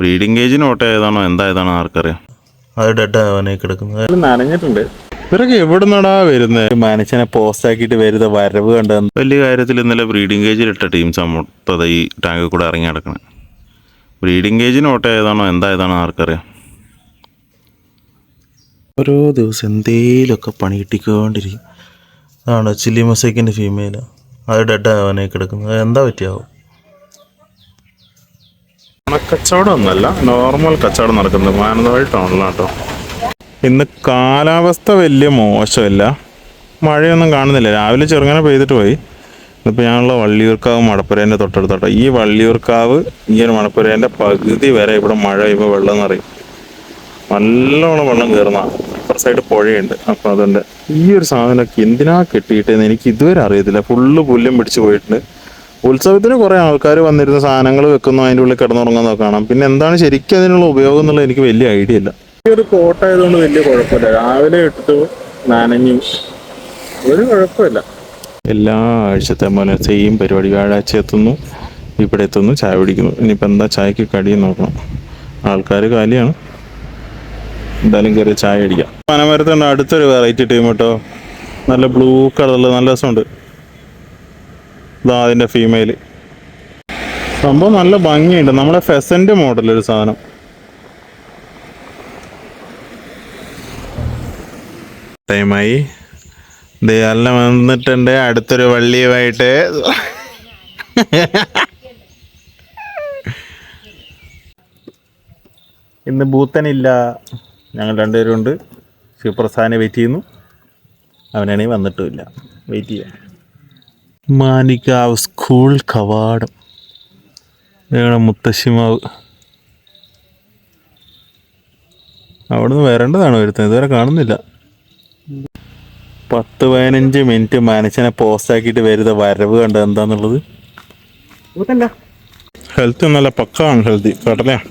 Breeding കേജിന് ഓട്ട ഏതാണോ എന്തായതാണോ ആർക്കറിയാം. അത് ഡെഡ് ആവാനേ കിടക്കുന്നത് നനഞ്ഞിട്ടുണ്ട്. ഇവരൊക്കെ എവിടുന്നടാ വരുന്നത്? മനുഷ്യനെ പോസ്റ്റ് ആക്കിയിട്ട് വരുന്ന വരവ് കണ്ട വലിയ കാര്യത്തിൽ ഇന്നലെ ബ്രീഡിംഗ് കേജിലിട്ട ടീംസ് മൊത്തം ഈ ടാങ്കിൽ കൂടെ ഇറങ്ങി നടക്കണം. ബ്രീഡിംഗ് കേജിന് ഓട്ട ഏതാണോ എന്തായതാണോ ആർക്കറിയാം. ഓരോ ദിവസം എന്തേലുമൊക്കെ പണി കിട്ടിക്കൊണ്ടിരിക്കും. അതാണ് ചില്ലി മൊസൈക്കിൻ്റെ ഫീമെയിൽ. അത് ഡെഡ് ആവാനേ കിടക്കുന്നത്. എന്താ പറ്റിയാവും? കച്ചവടം ഒന്നല്ല, നോർമൽ കച്ചവടം നടക്കുന്നത് മാനന്തവാടി ടൗണിലാണ് കേട്ടോ. ഇന്ന് കാലാവസ്ഥ വലിയ മോശമില്ല, മഴയൊന്നും കാണുന്നില്ല. രാവിലെ ചെറുങ്ങനെ പെയ്തിട്ട് പോയി. ഇന്നിപ്പോൾ ഞാനുള്ള വള്ളിയൂർക്കാവ് മടപ്പുരേൻ്റെ തൊട്ടടുത്തോട്ടോ. ഈ വള്ളിയൂർക്കാവ് ഈ ഒരു മടപ്പുരേൻ്റെ പകുതി വരെ ഇവിടെ മഴ പെയ്യുമ്പോൾ വെള്ളം നിറയും. നല്ലോണം വെള്ളം കയറുന്ന അപ്പുറ സൈഡ് പുഴയുണ്ട്. അപ്പോൾ അതുകൊണ്ട് ഈ ഒരു സാധനമൊക്കെ എന്തിനാ കെട്ടിയിട്ടെന്ന് എനിക്ക് ഇതുവരെ അറിയത്തില്ല. ഫുള്ള് പുല്ലും പിടിച്ച് പോയിട്ടുണ്ട്. ഉത്സവത്തിന് കുറേ ആൾക്കാർ വന്നിരുന്ന സാധനങ്ങൾ വെക്കുന്നു, അതിൻ്റെ ഉള്ളിൽ കിടന്നുറങ്ങുന്നതൊക്കെ കാണാം. പിന്നെ എന്താണ് ശരിക്കും അതിനുള്ള ഉപയോഗം എന്നുള്ളത് എനിക്ക് വലിയ ഐഡിയ ഇല്ല. ഈ ഒരു കോട്ട ആയതുകൊണ്ട് വലിയ കുഴപ്പമില്ല. രാവിലെ ഇട്ട് നനഞ്ഞു, ഒരു കുഴപ്പമില്ല. എല്ലാ ആഴ്ചത്തെ പോലെ സെയിം പരിപാടി. വ്യാഴാഴ്ച എത്തുന്നു, ഇവിടെ എത്തുന്നു, ചായ പിടിക്കുന്നു. ഇനിയിപ്പോൾ എന്താ ചായക്ക് കടിയും നോക്കണം. ആൾക്കാർ കാലിയാണ്. എന്തായാലും കയറി ചായ അടിക്കാം. പനമരത്തുണ്ട് അടുത്തൊരു വെറൈറ്റി ടീം കേട്ടോ. നല്ല ബ്ലൂ കളറിൽ നല്ല രസമുണ്ട്. ഇതാ അതിൻ്റെ ഫീമെയിൽ. സംഭവം നല്ല ഭംഗിയുണ്ട്. നമ്മുടെ ഫെസന്റ് മോഡലൊരു സാധനം. ടൈമായി. ദയാലിനെ വന്നിട്ടുണ്ട് അടുത്തൊരു വള്ളിയുമായിട്ട്. ഇന്ന് ബൂത്തനില്ല, ഞങ്ങൾ രണ്ടുപേരും ഉണ്ട്. ശിവപ്രസാദിനെ വെയിറ്റ് ചെയ്യുന്നു. അവനാണെങ്കിൽ വന്നിട്ടുമില്ല, വെയിറ്റ് ചെയ്യാം. മാനിക്കാവ് സ്കൂൾ കവാടം, ഞങ്ങളുടെ മുത്തശ്ശിമാവ്. അവിടുന്ന് വരേണ്ടതാണ് വരുന്നത്, ഇതുവരെ കാണുന്നില്ല. 10-15 മിനിറ്റ് മനുഷ്യനെ പോസ്റ്റാക്കിയിട്ട് വരുന്ന വരവ് കണ്ടത് എന്താന്നുള്ളത്. ഹെൽത്ത് നല്ല പക്കാണ്. ഹെൽത്തി കടലയാണ്.